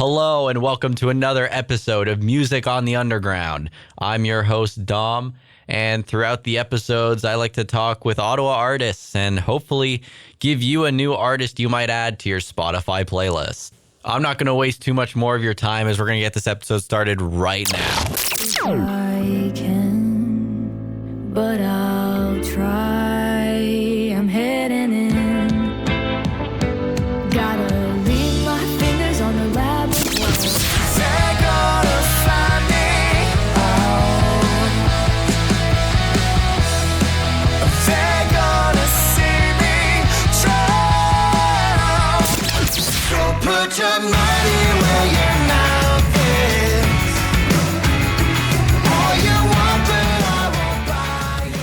Hello and welcome to another episode of Music on the Underground. I'm your host, Dom, and throughout the episodes, I like to talk with Ottawa artists and hopefully give you a new artist you might add to your Spotify playlist. I'm not going to waste too much more of your time as we're going to get this episode started right now. I can, but I'll try. I'm heading in. Gotta leave my fingers on the lab. They're gonna find me out. They're gonna see me drown. So put your money where your mouth is. All you want, but I won't buy it.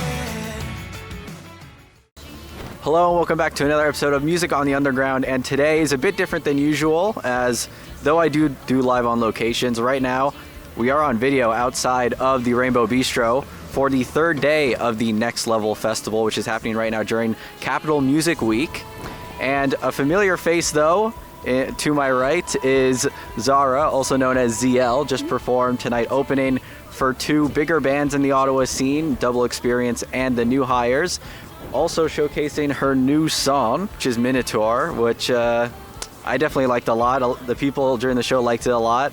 Hello and welcome back to another episode of Music on the Underground, and today is a bit different than usual, as though I do live on locations. Right now we are on video outside of the Rainbow Bistro for the third day of the Next Level Festival, which is happening right now during Capital Music Week. And a familiar face though, to my right, is Zara, also known as Zeelle, just performed tonight opening for two bigger bands in the Ottawa scene, Double Experience and the New Hires. Also showcasing her new song, which is Minotaur, which I definitely liked a lot. The people during the show liked it a lot.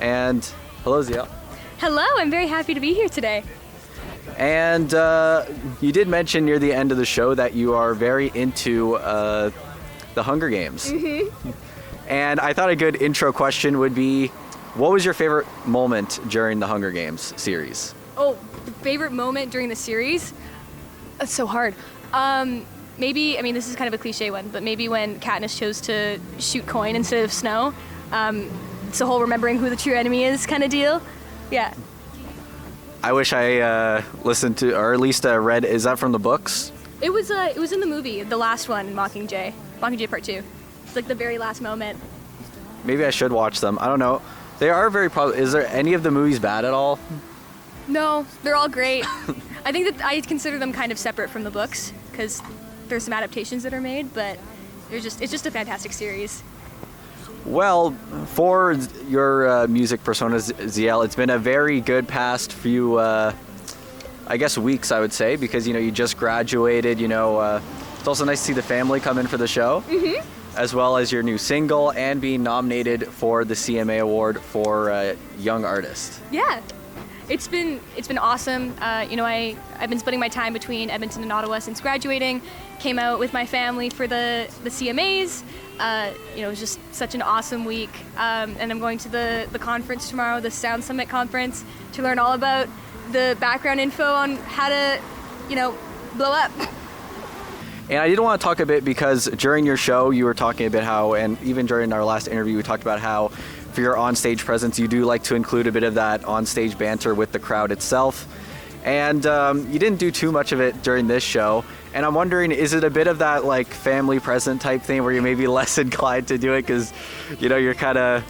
And hello, Zeelle. Hello, I'm very happy to be here today. And you did mention near the end of the show that you are very into the Hunger Games. Mm-hmm. And I thought a good intro question would be, what was your favorite moment during the Hunger Games series? Oh, the favorite moment during the series? That's so hard. Maybe, I mean, this is kind of a cliche one, but maybe when Katniss chose to shoot coin instead of snow. It's the whole remembering who the true enemy is kind of deal. Yeah. I wish I listened to, or at least read, is that from the books? It was in the movie, the last one, Mockingjay Part 2. It's like the very last moment. Maybe I should watch them. I don't know. They are very is there any of the movies bad at all? No, they're all great. I think that I consider them kind of separate from the books because there's some adaptations that are made, but it's just a fantastic series. Well, for your music persona, Zeelle, it's been a very good past few, I guess, weeks, I would say, because, you just graduated, it's also nice to see the family come in for the show, as well as your new single and being nominated for the CMA award for Young Artist. Yeah. It's been awesome. I've been splitting my time between Edmonton and Ottawa since graduating. Came out with my family for the CMAs. It was just such an awesome week. And I'm going to the conference tomorrow, the Sound Summit conference, to learn all about the background info on how to, blow up. And I did want to talk a bit because during your show you were talking a bit how, and even during our last interview we talked about how for your on-stage presence you do like to include a bit of that on-stage banter with the crowd itself. And you didn't do too much of it during this show. And I'm wondering, is it a bit of that like family present type thing where you're maybe less inclined to do it because, you're kind of,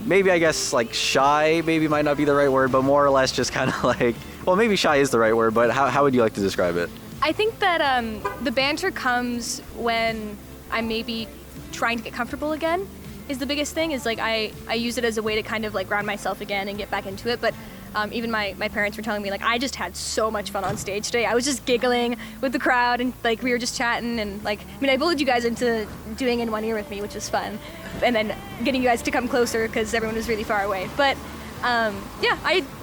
maybe I guess like shy maybe might not be the right word, but more or less just kind of like, well, maybe shy is the right word, but how would you like to describe it? I think that the banter comes when I'm maybe trying to get comfortable again is the biggest thing. Is like I use it as a way to kind of like ground myself again and get back into it. But even my parents were telling me like I just had so much fun on stage today. I was just giggling with the crowd and like we were just chatting and like, I bullied you guys into doing In One Ear with me, which was fun. And then getting you guys to come closer because everyone was really far away. But I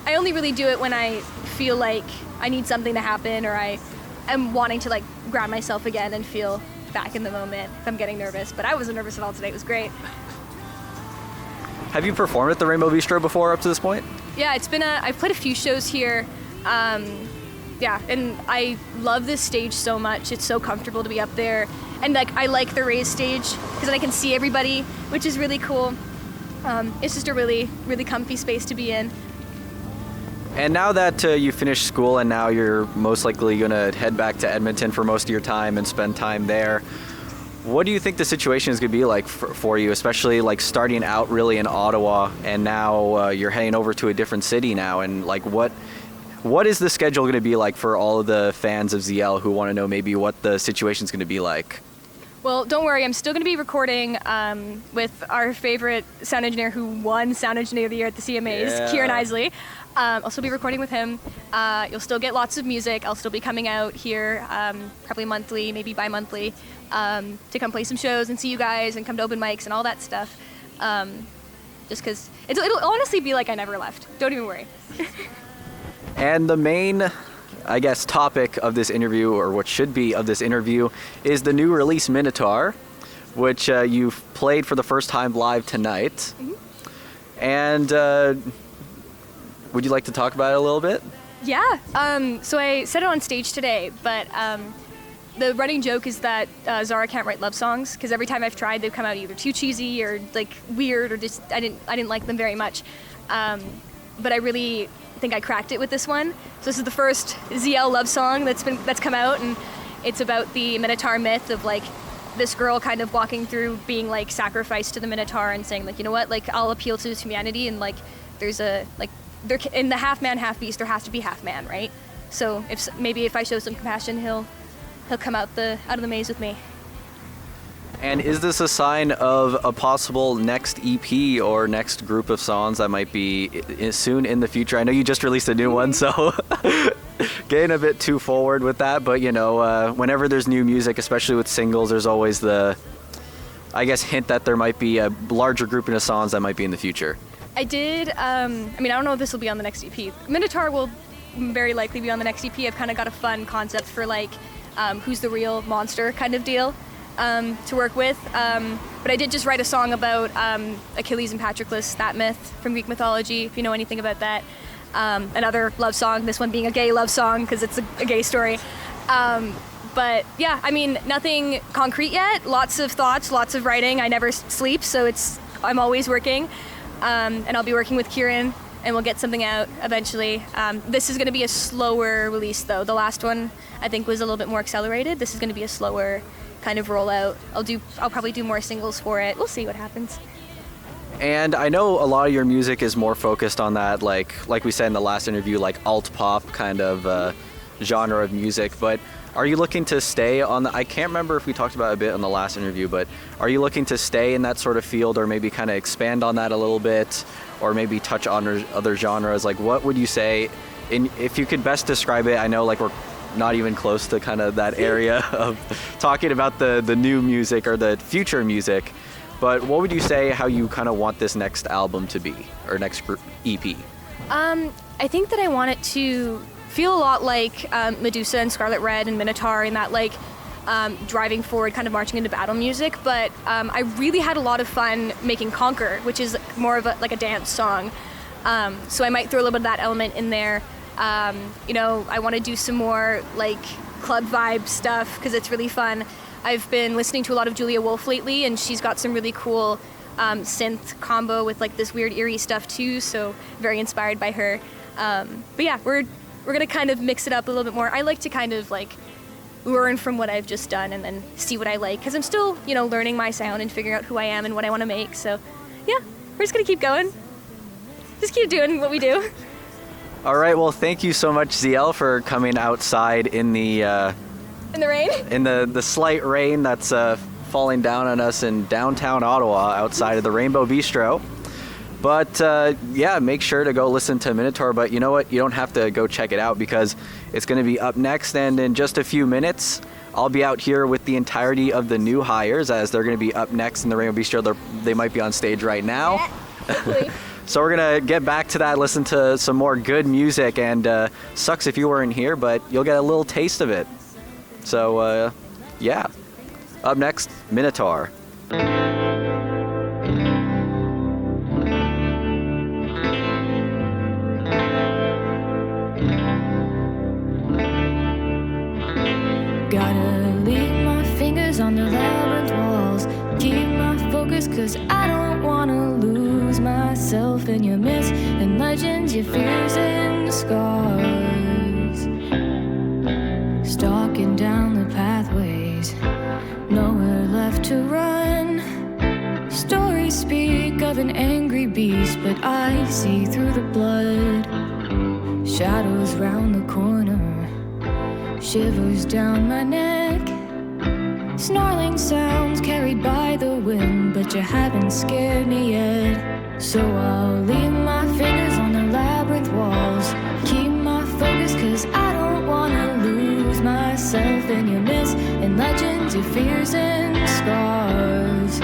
only really do it when I feel like I need something to happen or I am wanting to like ground myself again and feel back in the moment if I'm getting nervous. But I wasn't nervous at all today. It was great. Have you performed at the Rainbow Bistro before up to this point? Yeah, I've played a few shows here. And I love this stage so much. It's so comfortable to be up there. And like I like the raised stage because then I can see everybody, which is really cool. It's just a really, really comfy space to be in. And now that you finished school and now you're most likely going to head back to Edmonton for most of your time and spend time there, what do you think the situation is going to be like for you, especially like starting out really in Ottawa and now you're heading over to a different city now, and like what is the schedule going to be like for all of the fans of Zeelle who want to know maybe what the situation is going to be like? Well, don't worry, I'm still going to be recording with our favorite sound engineer who won Sound Engineer of the Year at the CMAs, Yeah. Kieran Isley. I'll still be recording with him. You'll still get lots of music. I'll still be coming out here probably monthly, maybe bi-monthly, to come play some shows and see you guys and come to open mics and all that stuff. Just because it'll honestly be like I never left. Don't even worry. And the main, I guess, topic of this interview, or what should be of this interview, is the new release Minotaur, which you've played for the first time live tonight. And would you like to talk about it a little bit? Yeah. So I said it on stage today, but the running joke is that Zara can't write love songs because every time I've tried, they've come out either too cheesy or like weird, or just I didn't like them very much. But I really think I cracked it with this one. So this is the first Zeelle love song that's come out, and it's about the Minotaur myth of like this girl kind of walking through being like sacrificed to the Minotaur and saying like, you know what, like I'll appeal to humanity, and like there's a like there in the half man half beast there has to be half man, right? So if I show some compassion, he'll come out of the maze with me. And is this a sign of a possible next EP or next group of songs that might be soon in the future? I know you just released a new one, so getting a bit too forward with that, but you know, whenever there's new music, especially with singles, there's always the, I guess, hint that there might be a larger grouping of songs that might be in the future. I did, I don't know if this will be on the next EP. Minotaur will very likely be on the next EP. I've kind of got a fun concept for like, who's the real monster kind of deal to work with. But I did just write a song about Achilles and Patroclus, that myth from Greek mythology, if you know anything about that. Another love song, this one being a gay love song because it's a gay story. But yeah, I mean, nothing concrete yet. Lots of thoughts, lots of writing. I never sleep, so I'm always working. And I'll be working with Kieran, and we'll get something out eventually. This is going to be a slower release, though. The last one, I think, was a little bit more accelerated. This is going to be a slower kind of rollout. I'll probably do more singles for it. We'll see what happens. And I know a lot of your music is more focused on that, like we said in the last interview, like alt pop kind of genre of music. But are you looking to stay on the? I can't remember if we talked about it a bit on the last interview, but are you looking to stay in that sort of field, or maybe kind of expand on that a little bit, or maybe touch on other genres? Like, what would you say? If you could best describe it, I know like we're not even close to kind of that area of talking about the new music or the future music, but what would you say how you kind of want this next album to be, or next EP? I think that I want it to feel a lot like Medusa and Scarlet Red and Minotaur, in that like driving forward, kind of marching into battle music. But I really had a lot of fun making Conquer, which is more of a dance song. So I might throw a little bit of that element in there. I want to do some more like club vibe stuff because it's really fun. I've been listening to a lot of Julia Wolf lately, and she's got some really cool synth combo with like this weird eerie stuff too, so very inspired by her. But yeah, we're gonna kind of mix it up a little bit more. I like to kind of like learn from what I've just done and then see what I like, because I'm still, learning my sound and figuring out who I am and what I want to make. So yeah, we're just gonna keep going. Just keep doing what we do. All right, well, thank you so much, Zeelle, for coming outside in the rain? In the slight rain that's falling down on us in downtown Ottawa outside of the Rainbow Bistro. But yeah, make sure to go listen to Minotaur. But you know what? You don't have to go check it out because it's going to be up next. And in just a few minutes, I'll be out here with the entirety of the new hires, as they're going to be up next in the Rainbow Bistro. They might be on stage right now. Yeah, So we're going to get back to that, listen to some more good music. And sucks if you weren't here, but you'll get a little taste of it. So yeah, up next, Minotaur. Gotta leave my fingers on the labyrinth walls. Keep my focus, cause I don't wanna lose myself in your myths and legends, your fears and scars. Stalking down the pathways, nowhere left to run. Stories speak of an angry beast, but I see through the blood. Shadows round the corner, shivers down my neck. Snarling sounds carried by the wind, but you haven't scared me yet. So I'll leave my fingers on the labyrinth walls. Keep my focus, cause I don't wanna lose myself in your myths and legends, your fears and scars.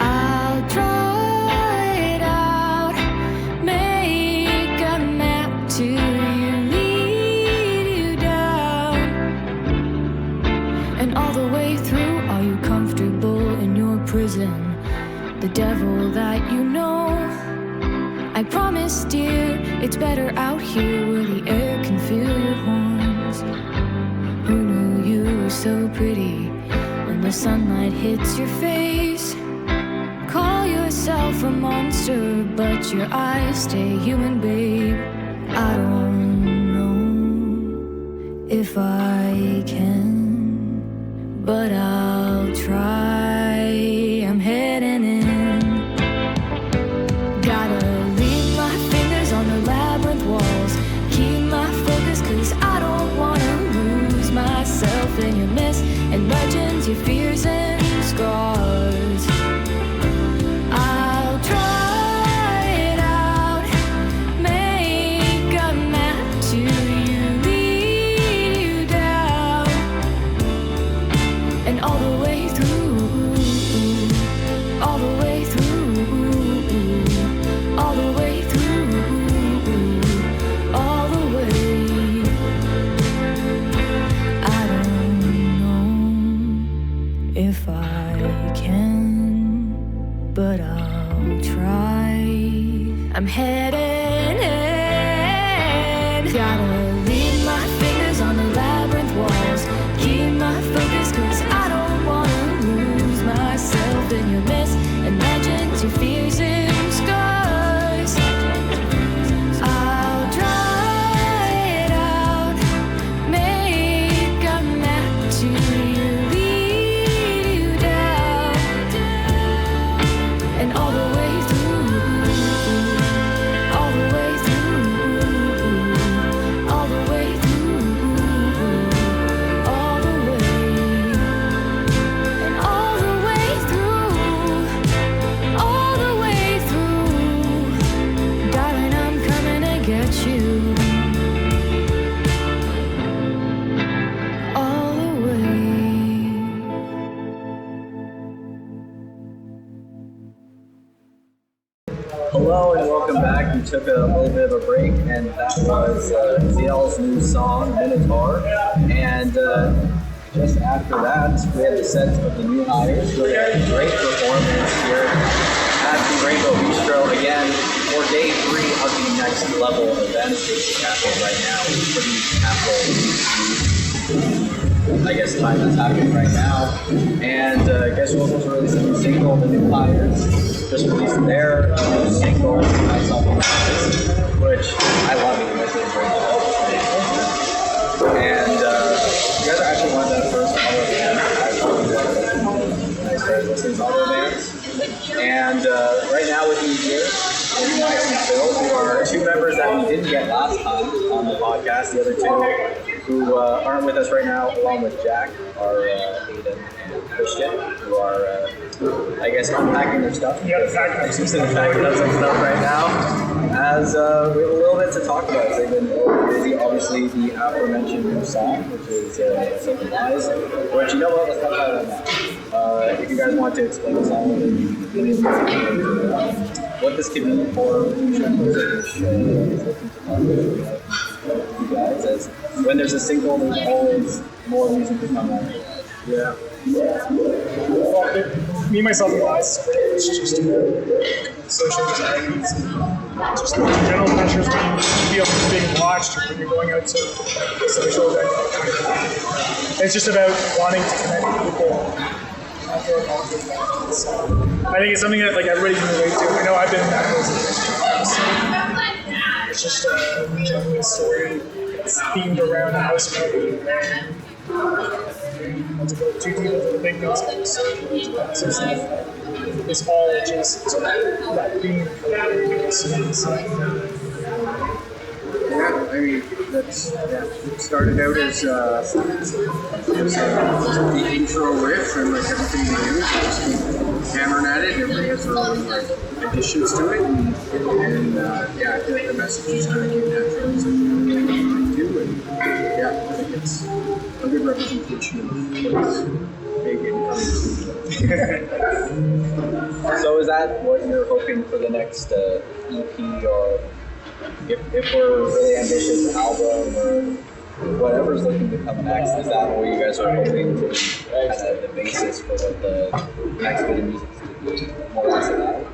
I'll draw it out, make a map to lead you down. And all the way through, are you comfortable in your prison? The devil that you know. I promise, dear, it's better out here where the air can feel your horns. Who knew you were so pretty when the sunlight hits your face? Call yourself a monster, but your eyes stay human, babe. I don't know if I can, but I'll try. I'm heading in. Gotta leave my fingers on the labyrinth walls. Keep my focus, cause I don't wanna lose myself in your myths and legends, your fears and scars. I'll try it out, make a map to lead you down. And all the way through, all the way through, all the way through, all the way. I don't know if I can, but I'll try. I'm heading in. Gotta leave my fingers on the labyrinth walls. Keep my focus, cause I don't wanna lose myself in your myths and legends, your fears and scars. I'll try it out, make a map to lead you down. And all the way through, all the way through, all the way through, all the way, and all the way through, all the way through. Darling, I'm coming to get you. All the way. Hello and welcome back. We took a little bit of a break, and that was Zeelle's new song, Minotaur. And just after that, we had the set of the new hires. We had a great performance here at the Rainbow Bistro again for day 3 of the Next Level event, which is happening right now. It's pretty capital, I guess, time that's happening right now. And guess who else was releasing a new single? The new hires just released their new single, Myself on Purpose, which I love it. It's a great job. And you guys are actually one of the first auto bands I started listening to auto bands. And right now with me here is Max and Phil, who are 2 members that we didn't get last time on the podcast. The other 2 who aren't with us right now, along with Jack, are Aiden and Christian, who are, I guess, unpacking their stuff. Yep, packing up some stuff right now. As we have a little bit to talk about. So they've been busy. Obviously, the aforementioned new song, which is Something Lies. But you know what? Let's talk about that now. If you guys want to explain the song, what this could mean for future music, which is looking to talk about you guys. As when there's a single, there's always more music to come out. Yeah. Well, me, myself, and lies is just social anxieties, just general pressures when you feel being watched or when you're going out to social events. It's just about wanting to connect with people. I think it's something that everybody can relate to. I know I've been in that position. It's just a genuine story. It's themed around a house party. It's about 2 people with big things. It's all just that theme. Yeah, I I mean, it started out as the intro riff and like everything we do, just keep hammering at it. Everybody has their own like additions to it, and yeah, I feel like the message just kind of came naturally. So too, and yeah, I think it's a good representation of what's big and coming. So is that what you're hoping for the next EP, or if we're really ambitious album or whatever's looking to come next, is that what you guys are hoping to be kind of the basis for what the next bit of music is going to be, more or less about?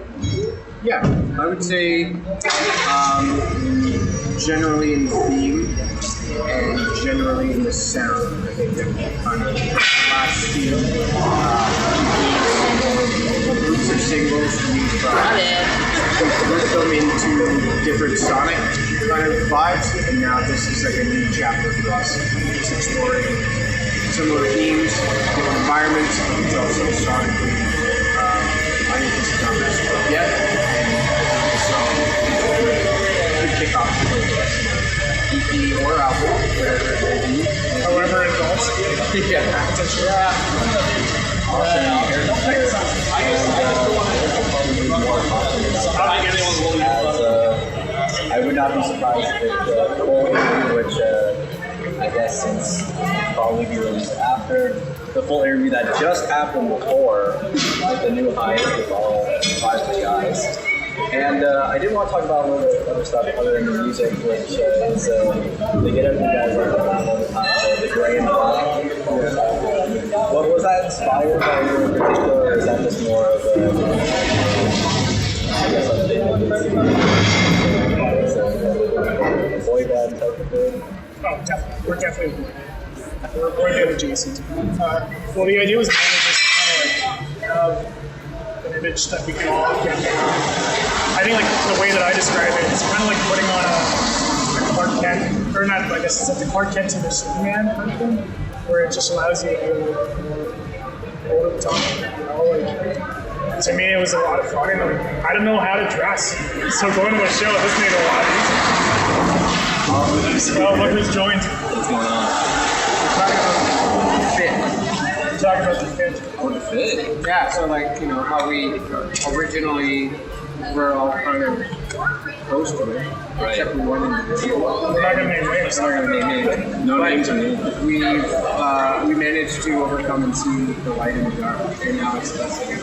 Yeah, I would say generally in theme and generally in the sound. I think that kind of last few groups of singles we've grouped them into different sonic kind of vibes, and now this is like a new chapter for us. Just exploring similar themes, different environments, but also sonically. I think this is our best work yet, and so good kickoff for the rest of the EP or album, whatever it may be. However it goes. I would not be surprised if the full interview, which I guess since probably be released after the full interview that just happened before with the new hype with all 5 of the guys. And I did want to talk about a little bit of other stuff other than the music, which is they get up you guys like all the time, the gray and black. What was that inspired by you in particular, or is that just more of a, I guess, a boy band type of thing? Oh, definitely. We're definitely a boy band. We're a boy band adjacent. Well, the idea was mainly just kind of like have an image that we can all get behind. I think like the way that I describe it, it's kind of like putting on a Clark Kent, or not, I guess it's like the Clark Kent to the Superman kind of thing, where it just allows you to be a little bit more over the top, you know, like, to me it was a lot of fun, and like, I don't know how to dress, so going to a show, this made it a lot easier. Oh, look who's joined. What's going on? Talking about the fit. Oh, the fit? Yeah, so like, you know, how we originally were all kind of close to it, except for one individual. We're not going to name names. Not gonna name names. No names are named. We managed to overcome and see the light in the dark, and now it's less like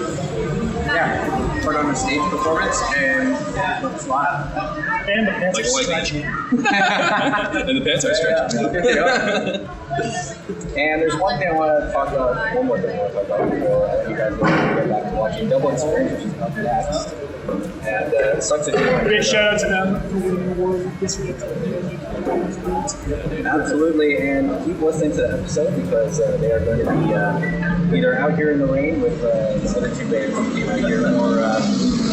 put on a stage performance and fly. And the pants are stretchy. And the pants are stretchy. And there's one thing I want to talk about, one more thing I want to talk about before you guys go back to watching Double Experience, which is up next. And it sucks to do. Big shout out to them for winning the award this week. Absolutely, and keep listening to the episode because they are going to be either out here in the rain with the other 2 bands right here, or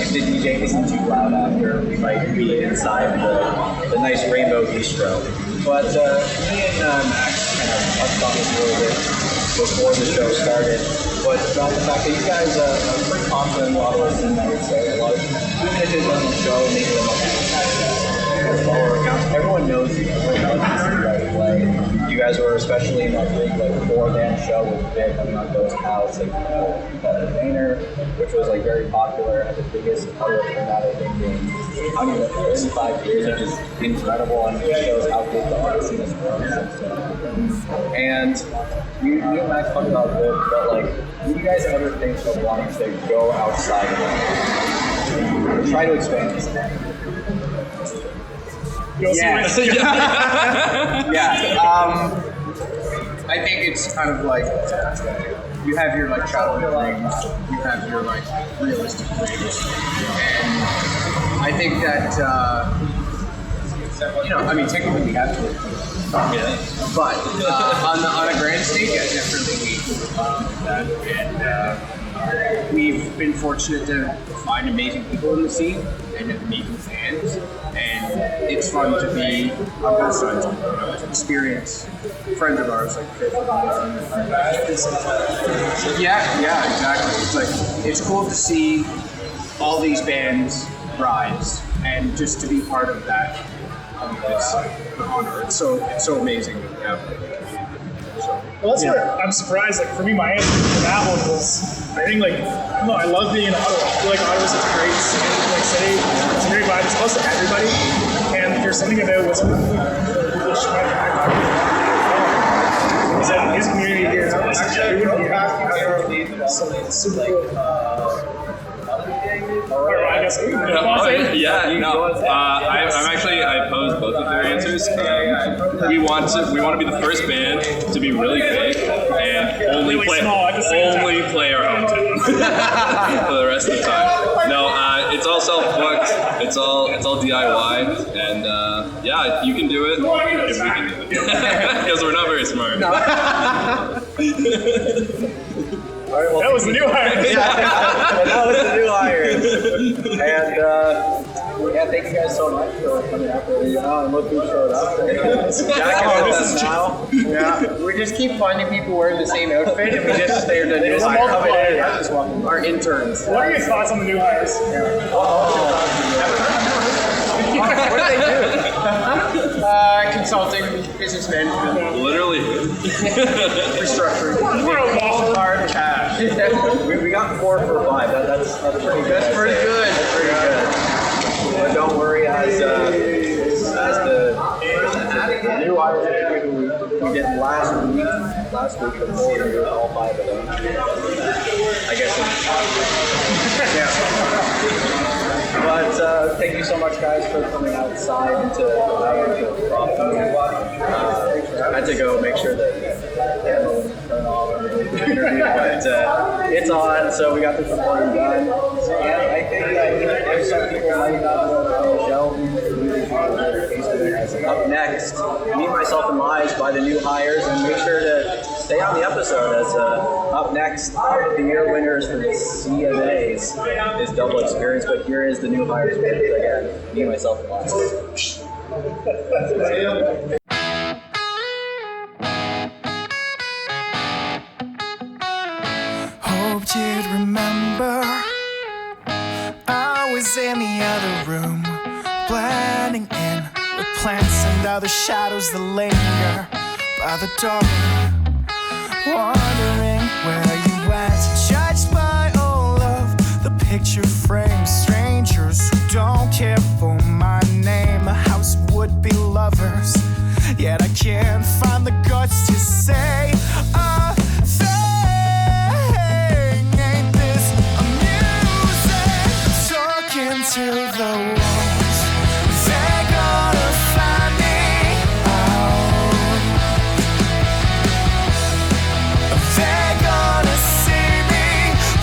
if the DJ isn't too loud after, we might be inside the nice Rainbow Bistro. But me and Max kind of touched on this a little bit before the show started, but about the fact that you guys are pretty confident in a lot of listening, I would say. A lot of, even if it doesn't show, maybe they're not follower accounts, everyone knows you. Everyone knows this is right away. You guys were especially in that big like 4-band show with Vic coming on Ghost House, like Vayner, which was like very popular, had the biggest public turnout I think in 35 years, which is incredible, and it shows how big the art scene has grown since then. And you and Max talked about this, but like, do you guys ever think of wanting to go outside of it? Try to expand this. Yeah. I think it's kind of like you have your like childhood dreams, you have your like realistic dreams, and I think that you know, I mean, technically we have to, but on a grand stage, yeah, definitely we that, and we've been fortunate to find amazing people in the scene and amazing fans, and it's fun to be on both sides of it, you know, experience friends of ours like exactly. It's like it's cool to see all these bands rise and just to be part of that is an honor. It's so amazing. Yeah. Well, that's where I'm surprised. Like for me, my answer for that one was, I think like, no, I love being in Ottawa. I feel like Ottawa's such a great city. It's a great vibe. It's close to everybody, and there's something about it. Is that his community here? Actually, so it's super cool. I guess. I'm actually, I posed both of their answers. We want to be the first band to be really big and only play our home town for the rest of the time. No, it's all self-booked. It's all DIY, and yeah, you can do it if we can do it because we're not very smart. That was the new hires. That was the new hires. And yeah, thank you guys so much for coming out there. And look who showed up. Jack and now. Yeah, we just keep finding people wearing the same outfit, and we just stay the new hires. Our interns. What are your thoughts on the new hires? What do they do? Consulting, business management. Literally. Restructuring. Hard cash. We got 4 for 5. That's pretty good. That's pretty good. That's pretty good. But don't worry, as the new hires we did last week before we were all 5 of them. I guess. Yeah. But thank you so much, guys, for coming outside into the coffee. I had to go make sure that the camera was turned off. But it's on, so we got this recording done. And I think that some people might not know Michelle, up next, Meet Myself and Lies by the new hires, and make sure to stay on the episode as up next, out of the year winners for the CMAs is Double Experience, but here is the new hires again, Meet Myself and Lies. Hoped you'd remember I was in the other room, blending in with plants and other shadows that linger by the door, wondering where you went, judged by all of the picture frames, strangers who don't care for my name, a house of would-be lovers, yet I can't find the guts to say a thing. Ain't this amusing? Talking to the walls, they're gonna find me out. They're gonna see me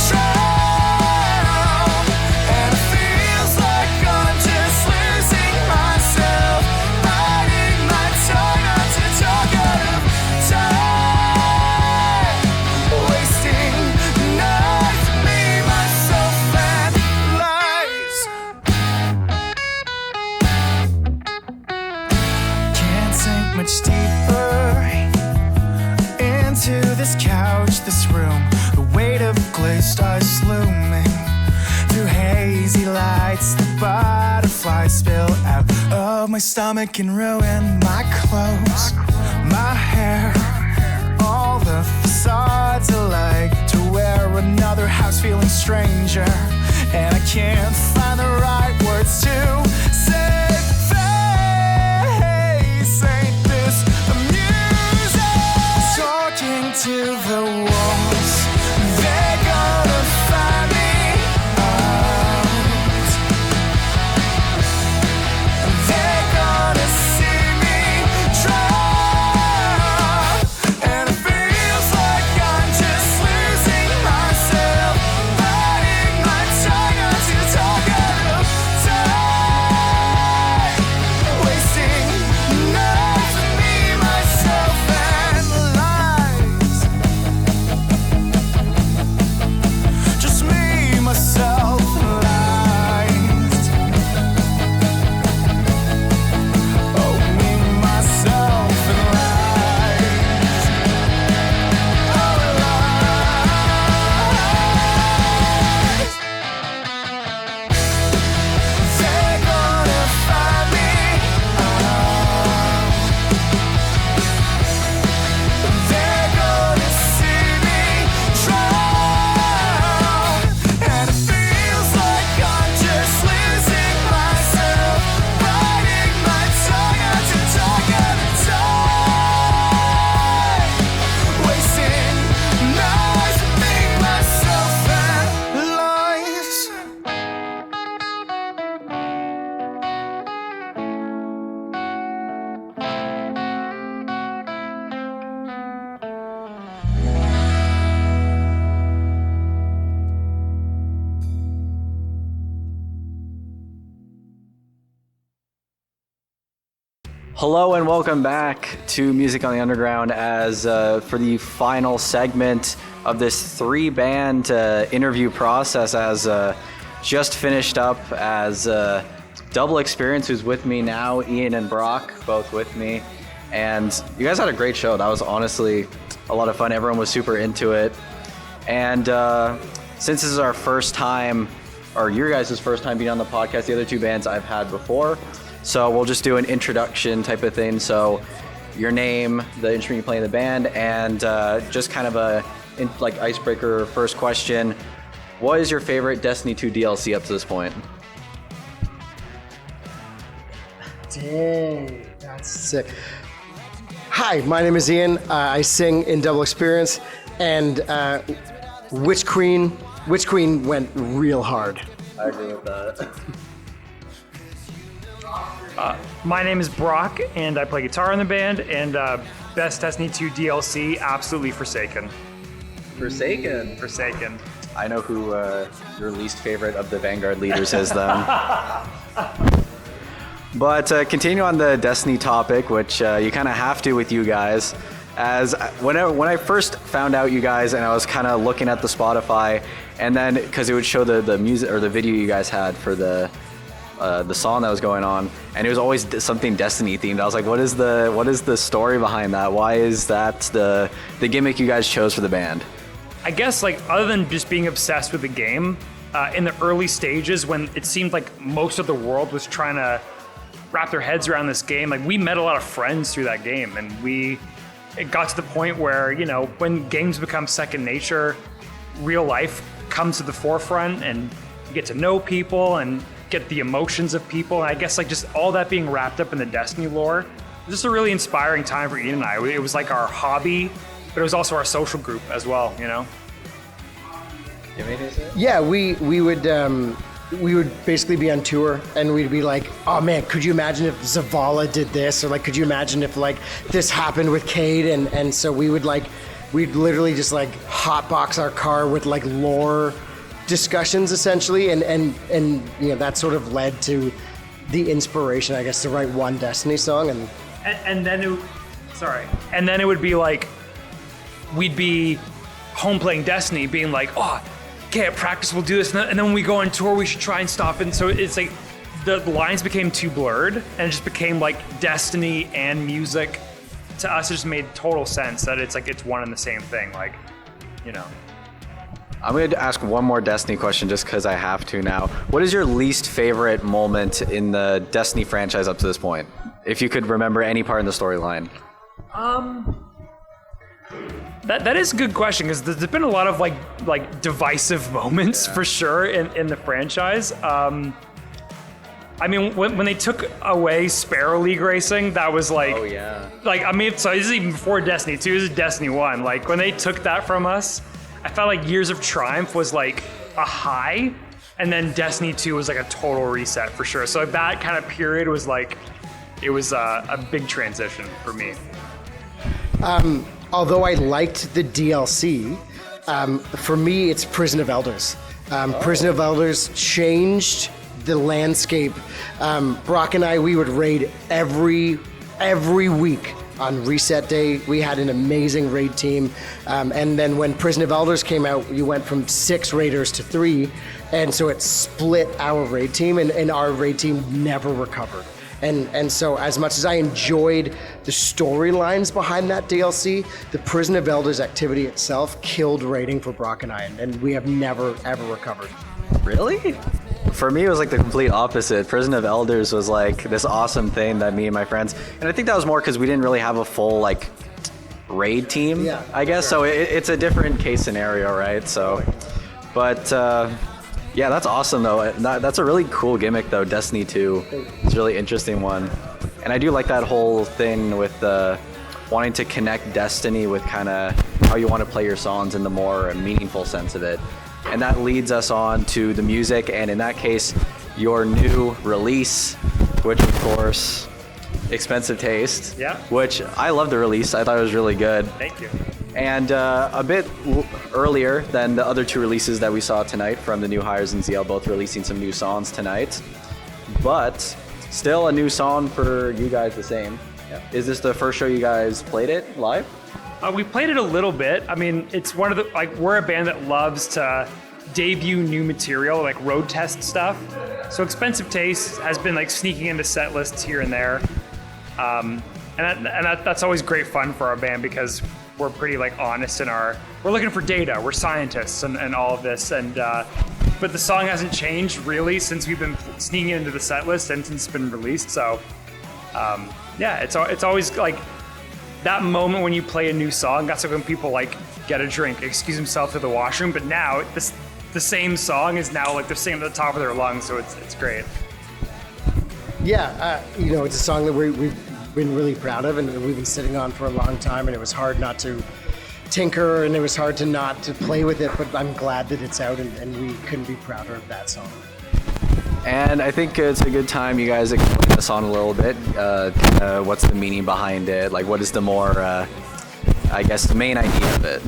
drown, and it feels like I'm just losing myself, biting my tongue not to talk out of time, wasting nights with me, myself, and lies. Can't sink much deeper into this couch, this room. The weight of glazed ice looming through hazy lights. The butterflies spill out of my stomach and ruin my clothes, my hair, all the facades alike. To wear another house feeling stranger, and I can't find the right words to say. Face, ain't this amusing? Talking to the walls, they're gonna find me out. They're gonna see me drown, and it feels like I'm just losing myself, biting my tongue not to talk out Hello and welcome back to Music on the Underground as for the final segment of this 3-band interview process as just finished up as Double Experience, who's with me now, Ian and Brock, both with me. And you guys had a great show. That was honestly a lot of fun. Everyone was super into it. And since this is our first time, or your guys' first time being on the podcast, the other 2 bands I've had before. So we'll just do an introduction type of thing. So your name, the instrument you play in the band, and just kind of a icebreaker first question. What is your favorite Destiny 2 DLC up to this point? Dang, that's sick. Hi, my name is Ian. I sing in Double Experience, and Witch Queen went real hard. I agree with that. My name is Brock, and I play guitar in the band, and best Destiny 2 DLC, absolutely Forsaken. Forsaken. I know who your least favorite of the Vanguard leaders is then. But continue on the Destiny topic, which you kind of have to with you guys. As when I first found out you guys, and I was kind of looking at the Spotify, and then because it would show the music or the video you guys had for the song that was going on, and it was always something Destiny themed. I was like, what is the story behind that? Why is that the gimmick you guys chose for the band? I guess other than just being obsessed with the game, in the early stages when it seemed like most of the world was trying to wrap their heads around this game, we met a lot of friends through that game, and it got to the point where, when games become second nature, real life comes to the forefront, and you get to know people and get the emotions of people. And I guess just all that being wrapped up in the Destiny lore, it was just a really inspiring time for Ian and I. It was like our hobby, but it was also our social group as well, Yeah, we would basically be on tour, and we'd be like, oh man, could you imagine if Zeelle did this? Or could you imagine if this happened with Cade? And so we'd literally just hotbox our car with lore discussions essentially, and that sort of led to the inspiration, I guess, to write one Destiny song. And then it would be we'd be home playing Destiny, being oh, okay, at practice we'll do this, and then when we go on tour we should try and stop. And so it's the lines became too blurred, and it just became Destiny and music. To us, it just made total sense that it's one and the same thing, I'm going to ask one more Destiny question just because I have to now. What is your least favorite moment in the Destiny franchise up to this point? If you could remember any part in the storyline. That is a good question, because there's been a lot of divisive moments for sure in the franchise. When they took away Sparrow League racing, that was so this is even before Destiny 2, this is Destiny 1. When they took that from us, I felt Years of Triumph was a high, and then Destiny 2 was a total reset for sure. So that kind of period was it was a big transition for me. Although I liked the DLC, for me it's Prison of Elders. Prison of Elders changed the landscape. Brock and I, we would raid every week. On reset day, we had an amazing raid team. And then when Prison of Elders came out, you went from 6 raiders to 3. And so it split our raid team, and our raid team never recovered. And so as much as I enjoyed the storylines behind that DLC, the Prison of Elders activity itself killed raiding for Brock and I, and we have never, ever recovered. Really? For me, it was the complete opposite. Prison of Elders was this awesome thing that me and my friends, and I think that was more because we didn't really have a full raid team, I guess. Sure. So it's a different case scenario, right? So, but yeah, that's awesome though. That's a really cool gimmick though. Destiny 2, it's a really interesting one, and I do like that whole thing with wanting to connect Destiny with kind of how you want to play your songs in the more meaningful sense of it. And that leads us on to the music, and in that case, your new release, which of course, Expensive Taste. Yeah. Which I love the release. I thought it was really good. Thank you. And a bit earlier than the other 2 releases that we saw tonight from the new hires in Zeelle, both releasing some new songs tonight. But Still a new song for you guys, the same. Is this the first show you guys played it live? We played it a little bit. I mean, it's one of the, like, we're a band that loves to debut new material, like road test stuff. So Expensive Taste has been like sneaking into set lists here and there. That's always great fun for our band because we're pretty like honest in we're looking for data, we're scientists and all of this. But the song hasn't changed really since we've been sneaking into the set list and since it's been released. So it's always like that moment when you play a new song. That's like when people like get a drink, excuse themselves to the washroom. But now the same song is now like they're singing at the top of their lungs. So it's great. Yeah, it's a song that we've been really proud of, and we've been sitting on for a long time, and it was hard not to tinker, and it was hard to not to play with it, but I'm glad that it's out, and we couldn't be prouder of that song. And I think it's a good time you guys explain the song a little bit. What's the meaning behind it? Like, what is the more, I guess, the main idea of it?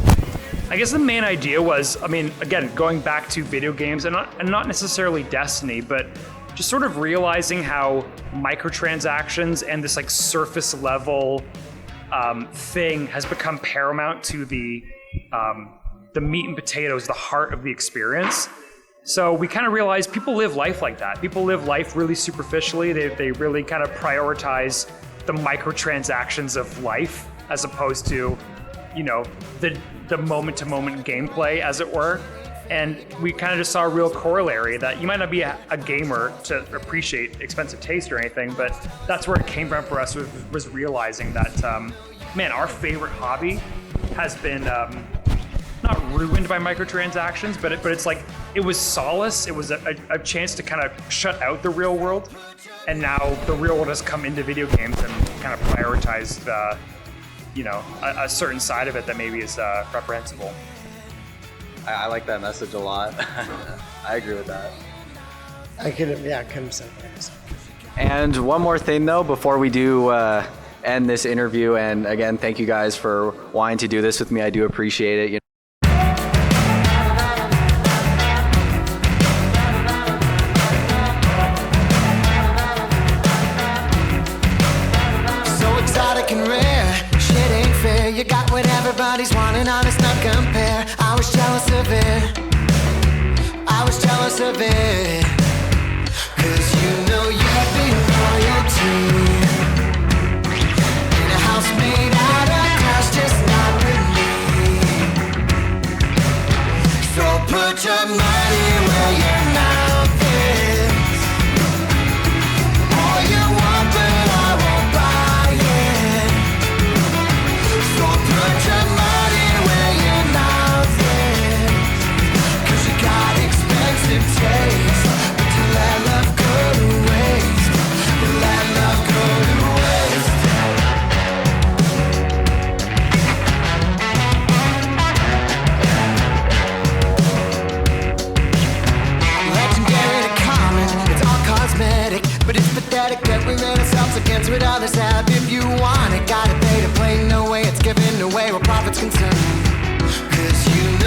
I guess the main idea was, I mean, again, going back to video games, and not necessarily Destiny, but just sort of realizing how microtransactions and this like surface level thing has become paramount to the meat and potatoes, the heart of the experience. So we kind of realized people live life like that. People live life really superficially. They really kind of prioritize the microtransactions of life as opposed to, the moment-to-moment gameplay, as it were. And we kind of just saw a real corollary that you might not be a gamer to appreciate Expensive Taste or anything, but that's where it came from for us, was realizing that, our favorite hobby has been not ruined by microtransactions, but it's like, it was solace. It was a chance to kind of shut out the real world. And now the real world has come into video games and kind of prioritized, a certain side of it that maybe is reprehensible. I like that message a lot. I agree with that. I couldn't have said that. And one more thing, though, before we do end this interview, and again, thank you guys for wanting to do this with me. I do appreciate it. So exotic and rare, shit ain't fair. You got what everybody's wanting, honest, not compare. I was jealous of it. Cause you'd be royalty. In a house made out of glass, just not with me. So put your money where your mouth is. All you want, but I won't buy it. So put your money where your mouth is. Cause you got expensive taste. But you let love go to waste. You let love go to waste. Legendary to common, it's all cosmetic. But it's pathetic that we made ourselves against what others have. If you want it, gotta pay to play. No way it's given away where profit's concerned. Cause you'd